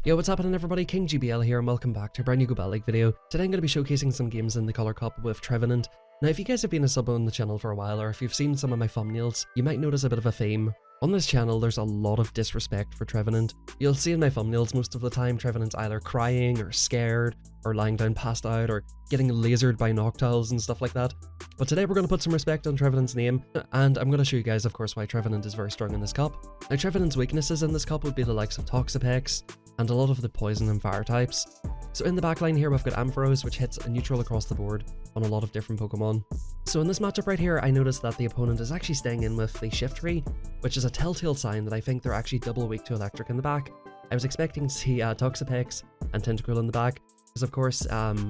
Yo, what's happening everybody? King GBL here and welcome back to a brand new Go Bat League video. Today I'm going to be showcasing some games in the Colour Cup with Trevenant. Now if you guys have been a sub on the channel for a while, or if you've seen some of my thumbnails, you might notice a bit of a theme. On this channel there's a lot of disrespect for Trevenant. You'll see in my thumbnails most of the time Trevenant's either crying or scared, or lying down passed out, or getting lasered by Noctiles and stuff like that. But today we're going to put some respect on Trevenant's name, and I'm going to show you guys of course why Trevenant is very strong in this cup. Now Trevenant's weaknesses in this cup would be the likes of Toxapex, and a lot of the poison and fire types. So in the backline here we've got Ampharos, which hits a neutral across the board on a lot of different Pokemon. So in this matchup right here I noticed that the opponent is actually staying in with the Shift Tree, which is a telltale sign that I think they're actually double weak to electric in the back. I was expecting to see Toxapex and Tentacruel in the back, because of course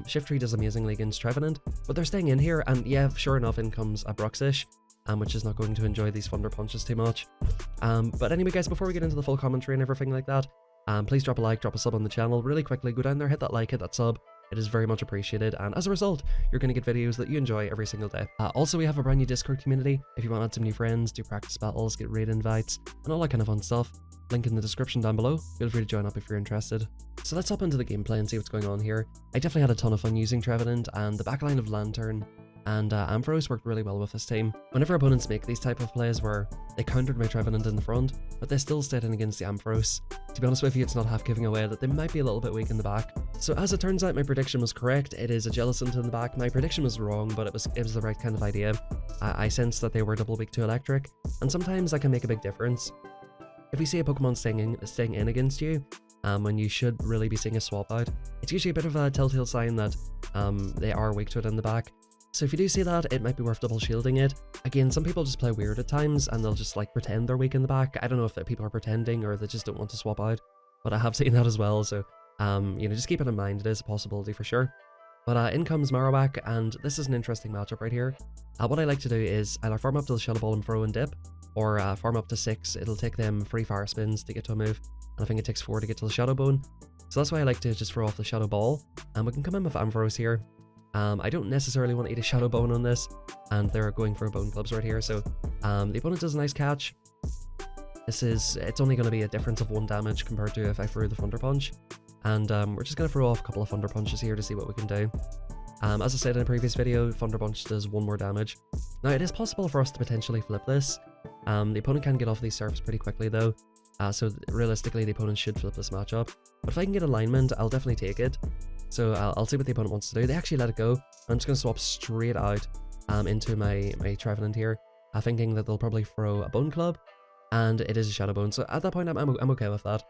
Shift Tree does amazingly against Trevenant, but they're staying in here, and yeah, sure enough in comes a Bruxish, which is not going to enjoy these Thunder Punches too much. But anyway guys, before we get into the full commentary and everything like that, please drop a like, drop a sub on the channel. Really quickly, go down there, hit that like, hit that sub. It is very much appreciated, and as a result, you're going to get videos that you enjoy every single day. Also, we have a brand new Discord community. If you want to add some new friends, do practice battles, get raid invites, and all that kind of fun stuff, link in the description down below. Feel free to join up if you're interested. So let's hop into the gameplay and see what's going on here. I definitely had a ton of fun using Trevenant, and the backline of Lantern and Ampharos worked really well with this team. Whenever opponents make these type of plays where they countered my Trevenant in the front, but they still stayed in against the Ampharos, to be honest with you, it's not half giving away that they might be a little bit weak in the back. So as it turns out, my prediction was correct. It is a Jellicent in the back. My prediction was wrong, but it was the right kind of idea. I sensed that they were double weak to electric, and sometimes that can make a big difference. If you see a Pokemon staying in against you, when you should really be seeing a swap out, it's usually a bit of a telltale sign that they are weak to it in the back. So if you do see that, it might be worth double shielding it. Again, some people just play weird at times and they'll just like pretend they're weak in the back. I don't know if people are pretending or they just don't want to swap out, but I have seen that as well. So, you know, just keep it in mind. It is a possibility for sure. But in comes Marowak, and this is an interesting matchup right here. What I like to do is either farm up to the Shadow Ball and throw and dip, or farm up to 6. It'll take them 3 fire spins to get to a move, and I think it takes 4 to get to the Shadow Bone. So that's why I like to just throw off the Shadow Ball, and we can come in with Ampharos here. I don't necessarily want to eat a Shadow Bone on this, and they're going for Bone Clubs right here, so the opponent does a nice catch. It's only going to be a difference of 1 damage compared to if I threw the Thunder Punch, and we're just going to throw off a couple of Thunder Punches here to see what we can do. As I said in a previous video, Thunder Punch does 1 more damage. Now it is possible for us to potentially flip this. The opponent can get off these surfs pretty quickly though, so realistically the opponent should flip this matchup. But if I can get alignment, I'll definitely take it. So I'll see what the opponent wants to do. They actually let it go. I'm just going to swap straight out into my Trevenant here, thinking that they'll probably throw a Bone Club, and it is a Shadow Bone. So at that point, I'm okay with that.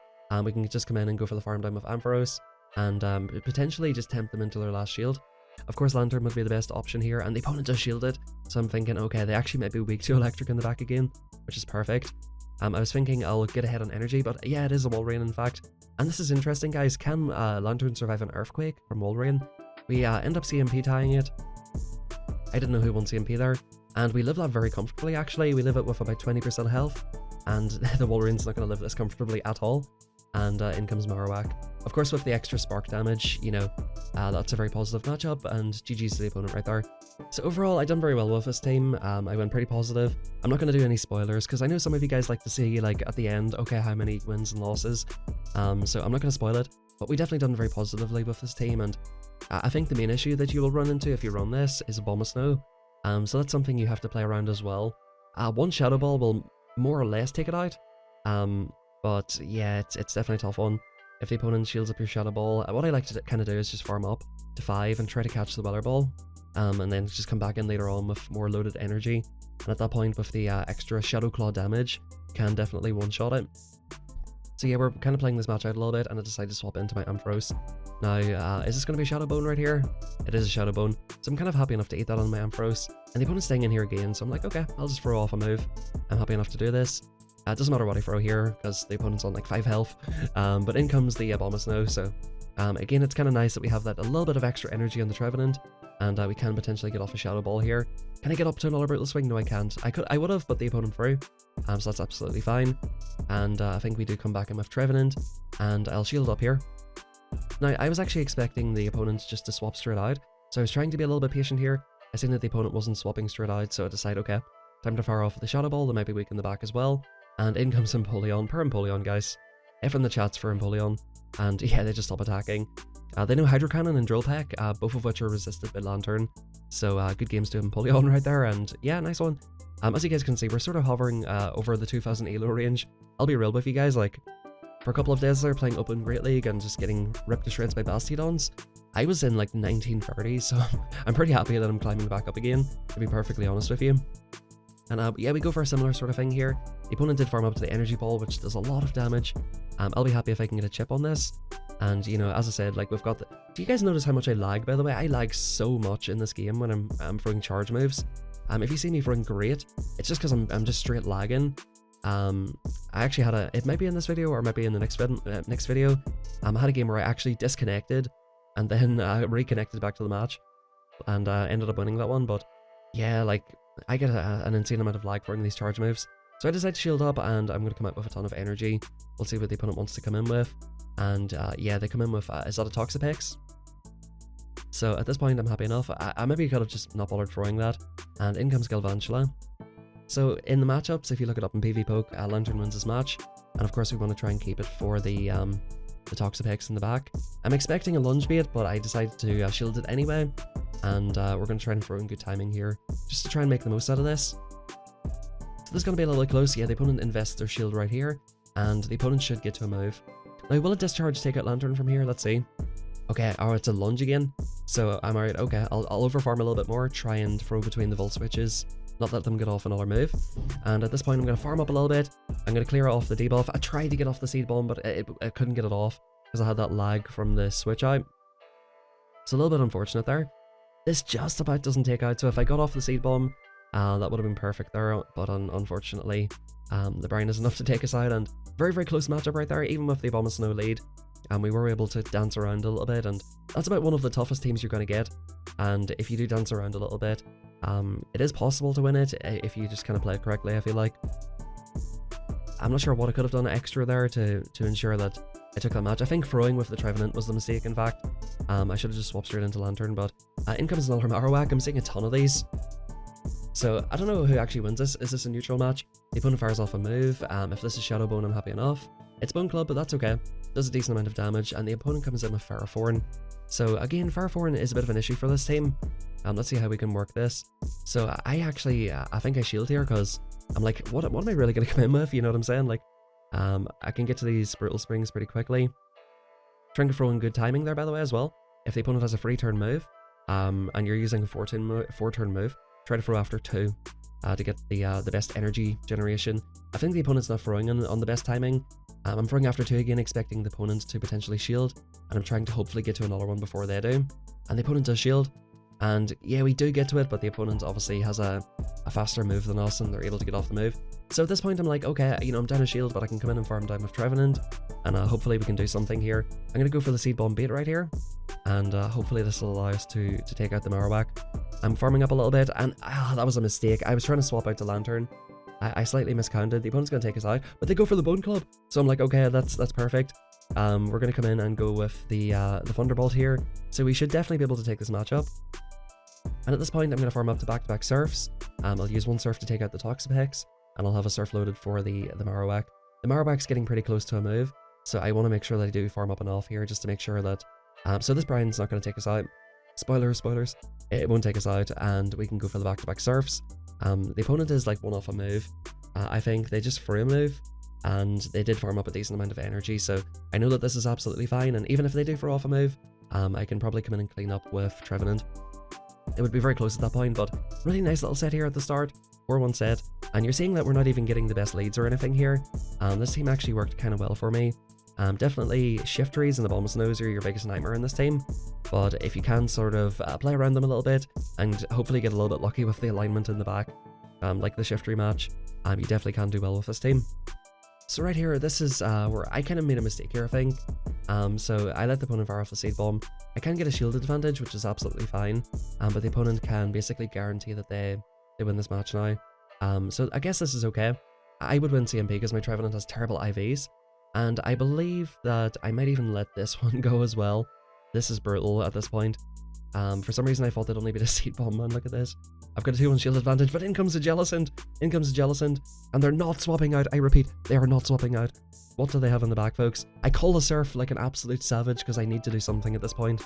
We can just come in and go for the farm down with Ampharos, and potentially just tempt them into their last shield. Of course, Lantern would be the best option here, and the opponent does shield it. So I'm thinking, okay, they actually might be weak to electric in the back again, which is perfect. I was thinking I'll get ahead on energy, but yeah, it is a Walrein in fact. And this is interesting guys, can Lantern survive an Earthquake from Walrein? We end up CMP tying it. I didn't know who won CMP there, and we live that very comfortably actually. We live it with about 20% health, and the Walrein's not going to live this comfortably at all. And in comes Marowak. Of course with the extra spark damage, you know, that's a very positive matchup, and GG's to the opponent right there. So overall, I done very well with this team. I went pretty positive. I'm not going to do any spoilers, because I know some of you guys like to see, like, at the end, okay, how many wins and losses. So I'm not going to spoil it, but we definitely done very positively with this team, and I think the main issue that you will run into if you run this is Abomasnow. So that's something you have to play around as well. 1 Shadow Ball will more or less take it out, but yeah, it's definitely a tough one. If the opponent shields up your Shadow Ball, what I like to kind of do is just farm up to 5 and try to catch the Weather Ball, and then just come back in later on with more loaded energy. And at that point, with the extra Shadow Claw damage, can definitely one-shot it. So yeah, we're kind of playing this match out a little bit, and I decided to swap into my Ampharos. Now, is this going to be a Shadow Bone right here? It is a Shadow Bone, so I'm kind of happy enough to eat that on my Ampharos. And the opponent's staying in here again, so I'm like, okay, I'll just throw off a move. I'm happy enough to do this. It doesn't matter what I throw here, because the opponent's on like 5 health, but in comes the Abomasnow, so again, it's kind of nice that we have that a little bit of extra energy on the Trevenant, and we can potentially get off a Shadow Ball here. Can I get up to another Brutal Swing? No, I can't. I would have, but the opponent threw, so that's absolutely fine. And I think we do come back in with Trevenant, and I'll shield up here. Now, I was actually expecting the opponent just to swap straight out, so I was trying to be a little bit patient here. I seen that the opponent wasn't swapping straight out, so I decided, okay, time to fire off with the Shadow Ball. They might be weak in the back as well. And in comes Empoleon, per Empoleon guys. F in the chats for Empoleon, and yeah, they just stop attacking. They know Hydro Cannon and Drill Peck, both of which are resisted by Lantern, so good games to Empoleon right there, and yeah, nice one. As you guys can see, we're sort of hovering over the 2000 elo range. I'll be real with you guys, like, for a couple of days there playing Open Great League and just getting ripped to shreds by Bastiodons, I was in like 1930, so I'm pretty happy that I'm climbing back up again, to be perfectly honest with you. And yeah, we go for a similar sort of thing here. The opponent did farm up to the Energy Ball, which does a lot of damage. I'll be happy if I can get a chip on this. And, you know, as I said, like, we've got the... Do you guys notice how much I lag, by the way? I lag so much in this game when I'm throwing charge moves. If you see me throwing great, it's just because I'm just straight lagging. I actually had it might be in this video or it might be in the next video. I had a game where I actually disconnected and then reconnected back to the match and ended up winning that one. But yeah, like, I get an insane amount of lag throwing these charge moves. So I decided to shield up and I'm going to come out with a ton of energy. We'll see what the opponent wants to come in with. And yeah, they come in with, is that a Toxapex? So at this point I'm happy enough. I maybe could have just not bothered throwing that. And in comes Galvantula. So in the matchups, if you look it up in PvPoke, Lantern wins this match. And of course we want to try and keep it for the Toxapex in the back. I'm expecting a lunge bait, but I decided to shield it anyway. And we're going to try and throw in good timing here, just to try and make the most out of this. So this is going to be a little bit close. Yeah, the opponent invests their shield right here, and the opponent should get to a move. Now, will a discharge take out Lantern from here? Let's see. Okay, oh, it's a lunge again. So I'm alright. Okay, I'll overfarm a little bit more, try and throw between the Volt Switches, not let them get off another move. And at this point, I'm going to farm up a little bit. I'm going to clear off the debuff. I tried to get off the Seed Bomb, but I couldn't get it off because I had that lag from the switch out. It's a little bit unfortunate there. This just about doesn't take out, so if I got off the Seed Bomb, that would have been perfect there, but unfortunately, the Brine is enough to take us out, and very, very close matchup right there, even with the Abomasnow lead. And we were able to dance around a little bit, and that's about one of the toughest teams you're going to get. And if you do dance around a little bit, it is possible to win it if you just kind of play it correctly, I feel like. I'm not sure what I could have done extra there to ensure that I took that match. I think throwing with the Trevenant was the mistake, in fact. I should have just swapped straight into Lantern, but in comes another Marowak. I'm seeing a ton of these. So I don't know who actually wins this. Is this a neutral match? The opponent fires off a move. If this is Shadow Bone, I'm happy enough. It's Bone Club, but that's okay. Does a decent amount of damage, and the opponent comes in with Ferrothorn. So again, Ferrothorn is a bit of an issue for this team. Let's see how we can work this. So I actually, I think I shield here because I'm like, what am I really going to come in with? You know what I'm saying? Like, I can get to these Brutal Springs pretty quickly. Trying to throw in good timing there, by the way, as well. If the opponent has a free turn move, and you're using a 4-turn move, try to throw after 2 to get the best energy generation. I think the opponent's not throwing on the best timing. I'm throwing after 2 again, expecting the opponent to potentially shield, and I'm trying to hopefully get to another one before they do. And the opponent does shield, and yeah, we do get to it, but the opponent obviously has a faster move than us, and they're able to get off the move. So at this point, I'm like, okay, you know, I'm down a shield, but I can come in and farm down with Trevenant, and hopefully we can do something here. I'm going to go for the Seed Bomb bait right here, and hopefully this will allow us to take out the Marowak. I'm farming up a little bit, and that was a mistake. I was trying to swap out to Lantern. I slightly miscounted. The opponent's going to take us out, but they go for the Bone Club. So I'm like, okay, that's perfect. We're going to come in and go with the Thunderbolt here. So we should definitely be able to take this matchup. And at this point, I'm going to farm up to back-to-back Surfs. I'll use one Surf to take out the Toxapex, and I'll have a Surf loaded for the Marowak. The Marowak's getting pretty close to a move, so I want to make sure that I do farm up and off here just to make sure that... so this Brian's not going to take us out. Spoilers. It won't take us out, and we can go for the back-to-back Surfs. The opponent is like one off a move. I think they just threw a move, and they did farm up a decent amount of energy, so I know that this is absolutely fine, and even if they do throw off a move, I can probably come in and clean up with Trevenant. It would be very close at that point, but really nice little set here at the start. 4-1 set, and you're seeing that we're not even getting the best leads or anything here. This team actually worked kind of well for me. Definitely Shiftries and the Abomasnows are your biggest nightmare in this team, but if you can sort of play around them a little bit and hopefully get a little bit lucky with the alignment in the back, like the Shiftry match, you definitely can do well with this team. So right here, this is where I kind of made a mistake here, I think. So I let the opponent fire off the Seed Bomb. I can get a shielded advantage, which is absolutely fine, but the opponent can basically guarantee that they win this match now. So I guess this is okay. I would win CMP because my Trevenant has terrible IVs, and I believe that I might even let this one go as well. This is brutal at this point. For some reason I thought they'd only be a seed bomb, man, look at this. I've got a 2-1 shield advantage, but in comes the Jellicent. In comes the Jellicent. And they're not swapping out. I repeat, they are not swapping out. What do they have in the back, folks? I call the Surf like an absolute savage because I need to do something at this point.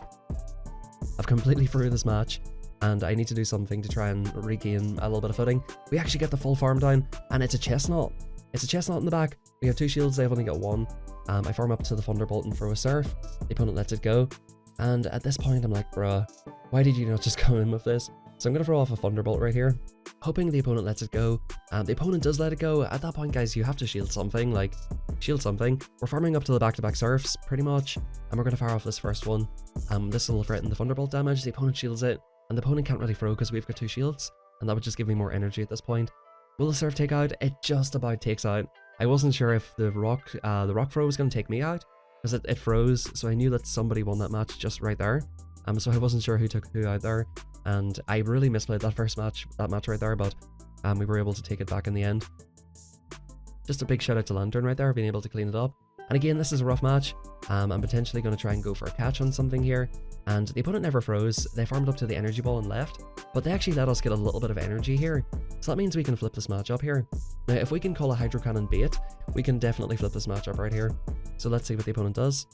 I've completely through this match, and I need to do something to try and regain a little bit of footing. We actually get the full farm down, and it's a Chestnut. It's a Chestnut in the back. We have 2 shields, they've only got 1. I farm up to the Thunderbolt and throw a Surf. The opponent lets it go. And at this point, I'm like, bruh, why did you not just come in with this? So I'm going to throw off a Thunderbolt right here, hoping the opponent lets it go. The opponent does let it go. At that point, guys, you have to shield something, like, shield something. We're farming up to the back-to-back Surfs, pretty much, and we're going to fire off this first one. This will threaten the Thunderbolt damage. The opponent shields it, and the opponent can't really throw because we've got 2 shields, and that would just give me more energy at this point. Will the Surf take out? It just about takes out. I wasn't sure if the rock throw was going to take me out, because it froze, so I knew that somebody won that match just right there. So I wasn't sure who took who out there, and I really misplayed that match right there, but we were able to take it back in the end. Just a big shout out to Lantern right there, being able to clean it up. And again, this is a rough match. I'm potentially going to try and go for a catch on something here, and the opponent never froze. They farmed up to the energy ball and left, but they actually let us get a little bit of energy here, so that means we can flip this match up here. Now, if we can call a Hydro Cannon bait, we can definitely flip this match up right here. So let's see what the opponent does.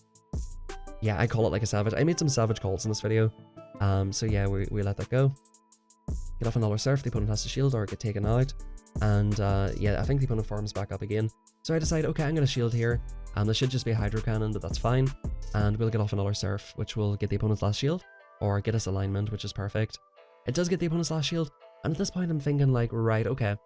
Yeah, I call it like a savage. I made some savage calls in this video. So yeah, we let that go. Get off another Surf, the opponent has to shield or get taken out. And yeah, I think the opponent farms back up again. So I decide, okay, I'm going to shield here. This should just be a Hydro Cannon, but that's fine. And we'll get off another Surf, which will get the opponent's last shield, or get us alignment, which is perfect. It does get the opponent's last shield, and at this point I'm thinking like, right, okay,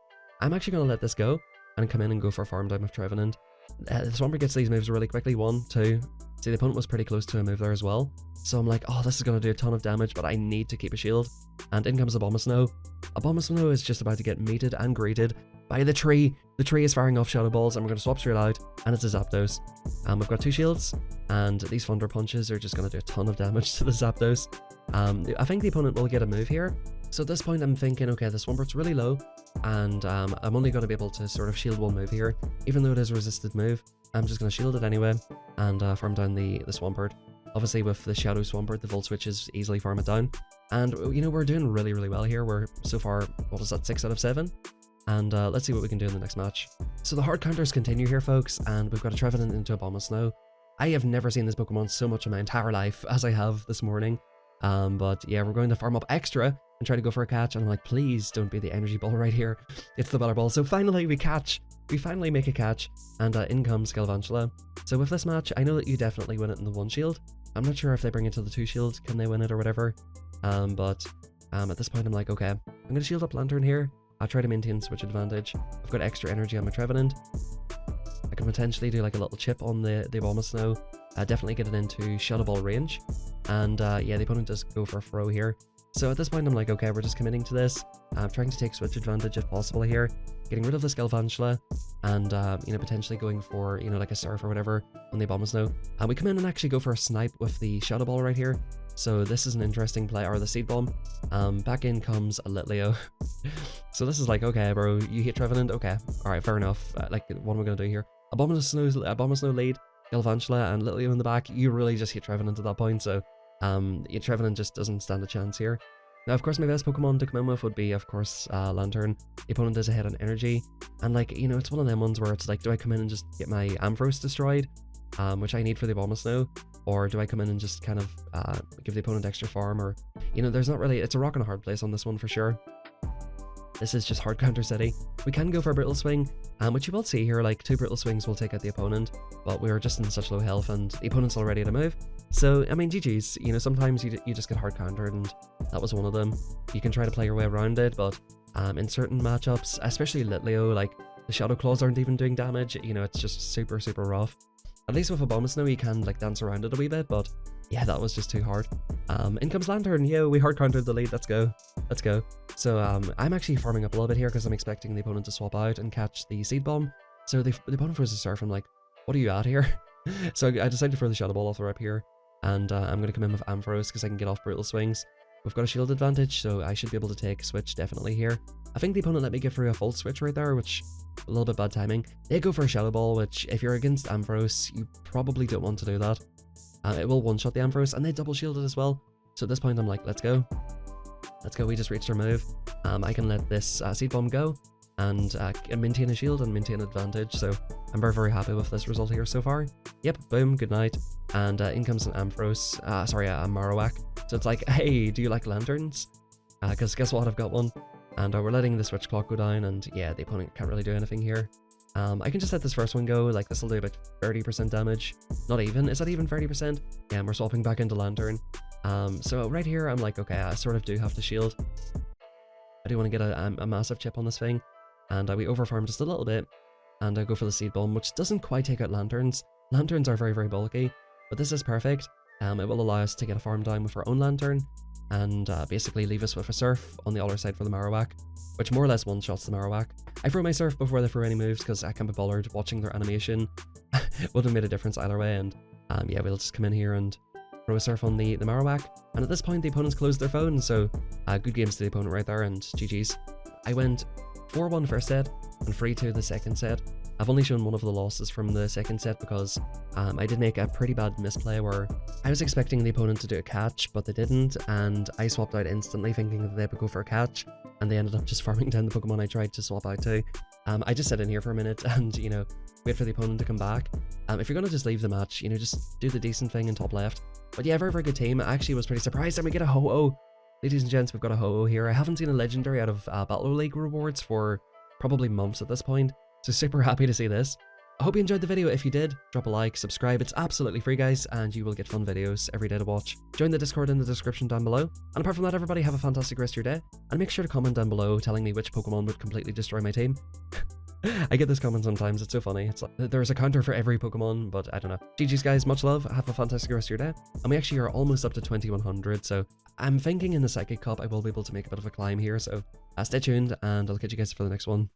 I'm actually going to let this go, and come in and go for a farm down with Trevenant. The Swampert gets these moves really quickly, 1, 2. See, the opponent was pretty close to a move there as well. So I'm like, oh, this is going to do a ton of damage, but I need to keep a shield. And in comes Abomasnow. Abomasnow is just about to get mated and greeted by the tree. The tree is firing off Shadow Balls, and we're going to swap straight out, and it's a Zapdos. We've got 2 shields, and these Thunder Punches are just going to do a ton of damage to the Zapdos. I think the opponent will get a move here. So at this point, I'm thinking, okay, the Swampert's really low, and I'm only going to be able to sort of shield 1 move here, even though it is a resisted move. I'm just going to shield it anyway, and farm down the Swampert. Obviously, with the Shadow Swampert, the Volt Switches easily farm it down. And, you know, we're doing really, really well here. We're, so far, what is that, 6 out of 7? And let's see what we can do in the next match. So the hard counters continue here, folks, and we've got a Trevenant into Abomasnow. I have never seen this Pokemon so much in my entire life as I have this morning. But yeah, we're going to farm up extra and try to go for a catch, and I'm like, please don't be the energy ball right here. It's the Battle Ball. So finally we catch. We finally make a catch, and in comes Galvantula. So with this match, I know that you definitely win it in the 1 shield. I'm not sure if they bring it to the 2 shield, can they win it or whatever. But at this point I'm like, okay, I'm going to shield up Lantern here. I'll try to maintain switch advantage. I've got extra energy on my Trevenant. I can potentially do like a little chip on the Abomasnow. Definitely get it into Shadow Ball range. And yeah, the opponent does go for a throw here. So at this point I'm like, okay, we're just committing to this. I'm trying to take switch advantage if possible here. Getting rid of this Galvantula, and you know, potentially going for, you know, like a Surf or whatever on the Abomasnow. And we come in and actually go for a snipe with the Shadow Ball right here. So this is an interesting play, or the Seed Bomb. Back in comes a Litleo. So this is like, okay, bro, you hate Trevenant? Okay, alright, fair enough. Like, what am I going to do here? Abomasnow lead, Galvantula, and Litleo in the back. You really just hate Trevenant at that point, so Trevenant just doesn't stand a chance here. Now, of course, my best Pokemon to come in with would be, of course, Lantern. The opponent is ahead on energy, and like, you know, it's one of them ones where it's like, do I come in and just get my Ampharos destroyed, which I need for the Abomasnow, or do I come in and just kind of give the opponent extra farm, or, you know, there's not really, it's a rock and a hard place on this one for sure. This is just hard counter city. We can go for a Brittle Swing, which you will see here, like 2 Brittle Swings will take out the opponent, but we are just in such low health and the opponent's already at a move. So, I mean, GG's, you know, sometimes you just get hard countered, and that was one of them. You can try to play your way around it, but in certain matchups, especially Litleo, like the Shadow Claws aren't even doing damage, you know, it's just super, super rough. At least with Abomasnow, you can like dance around it a wee bit, but yeah, that was just too hard. In comes Lantern. Yeah, we hard countered the lead. Let's go. Let's go. So I'm actually farming up a little bit here because I'm expecting the opponent to swap out and catch the Seed Bomb. So the opponent throws a Surf. I'm like, what are you at here? So I decided to throw the Shadow Ball off the rip here, and I'm going to come in with Ampharos because I can get off Brutal Swings. We've got a shield advantage, so I should be able to take Switch definitely here. I think the opponent let me get through a full Switch right there, which a little bit bad timing. They go for a Shadow Ball, which if you're against Ampharos, you probably don't want to do that. It will one-shot the Ampharos, and they double shielded as well. So at this point, I'm like, let's go. Let's go, we just reached our move. I can let this seed bomb go and maintain a shield and maintain advantage, so I'm very, very happy with this result here so far. Yep, boom, good night. And in comes an Ampharos, a Marowak. So it's like, hey, do you like lanterns? Because guess what, I've got one. And we're letting the switch clock go down, and yeah, the opponent can't really do anything here. I can just let this first one go, like this will do about 30% damage. Not even, is that even 30%? Yeah, and we're swapping back into lantern. So right here, I'm like, okay, I sort of do have to shield. I do want to get a massive chip on this thing, and we overfarm just a little bit, and I go for the seed bomb, which doesn't quite take out lanterns. Lanterns are very, very bulky, but this is perfect. It will allow us to get a farm down with our own lantern, and basically leave us with a surf on the other side for the Marowak, which more or less one-shots the Marowak. I throw my surf before they throw any moves, because I can't be bothered watching their animation. Would have made a difference either way, and yeah, we'll just come in here and throw a surf on the Marowak, and at this point the opponent's closed their phone, so good games to the opponent right there, and GG's. I went 4-1 first set, and 3-2 the second set. I've only shown one of the losses from the second set because I did make a pretty bad misplay where I was expecting the opponent to do a catch, but they didn't, and I swapped out instantly thinking that they would go for a catch, and they ended up just farming down the Pokemon I tried to swap out to. I just sit in here for a minute and, you know, wait for the opponent to come back. If you're going to just leave the match, you know, just do the decent thing in top left. But yeah, very, very good team. I actually was pretty surprised, and we get a Ho-Oh. Ladies and gents, we've got a Ho-Oh here. I haven't seen a legendary out of Battle League rewards for probably months at this point, so super happy to see this. I hope you enjoyed the video. If you did, drop a like, subscribe. It's absolutely free, guys, and you will get fun videos every day to watch. Join the Discord in the description down below. And apart from that, everybody have a fantastic rest of your day, and make sure to comment down below telling me which Pokemon would completely destroy my team. I get this comment sometimes, it's so funny. It's like there's a counter for every Pokemon, but I don't know. GG's guys, much love, have a fantastic rest of your day. And we actually are almost up to 2100, so I'm thinking in the Psychic Cup I will be able to make a bit of a climb here, so stay tuned, and I'll catch you guys for the next one.